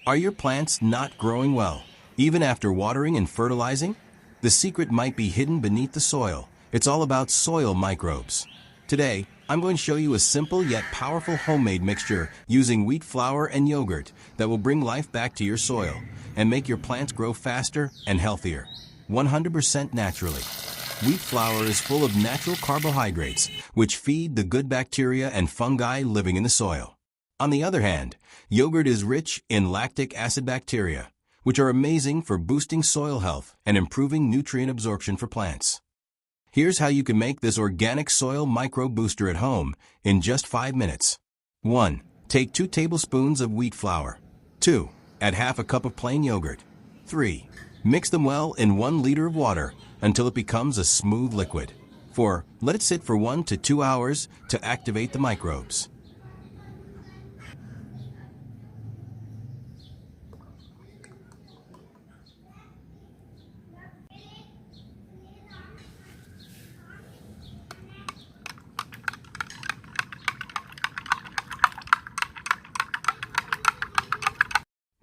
Are your plants not growing well, even after watering and fertilizing? The secret might be hidden beneath the soil. It's all about soil microbes. Today, I'm going to show you a simple yet powerful homemade mixture using wheat flour and yogurt that will bring life back to your soil and make your plants grow faster and healthier. 100% naturally. Wheat flour is full of natural carbohydrates, which feed the good bacteria and fungi living in the soil. On the other hand, yogurt is rich in lactic acid bacteria, which are amazing for boosting soil health and improving nutrient absorption for plants. Here's how you can make this organic soil microbe booster at home in just 5 minutes. 1. Take 2 tablespoons of wheat flour. 2. Add half a cup of plain yogurt. 3. Mix them well in 1 liter of water until it becomes a smooth liquid. 4. Let it sit for 1 to 2 hours to activate the microbes.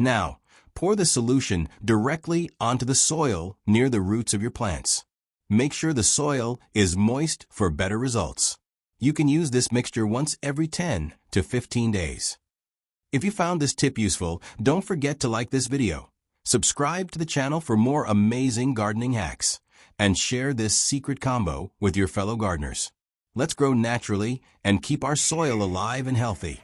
Now, pour the solution directly onto the soil near the roots of your plants. Make sure the soil is moist for better results. You can use this mixture once every 10 to 15 days. If you found this tip useful, don't forget to like this video, subscribe to the channel for more amazing gardening hacks, and share this secret combo with your fellow gardeners. Let's grow naturally and keep our soil alive and healthy.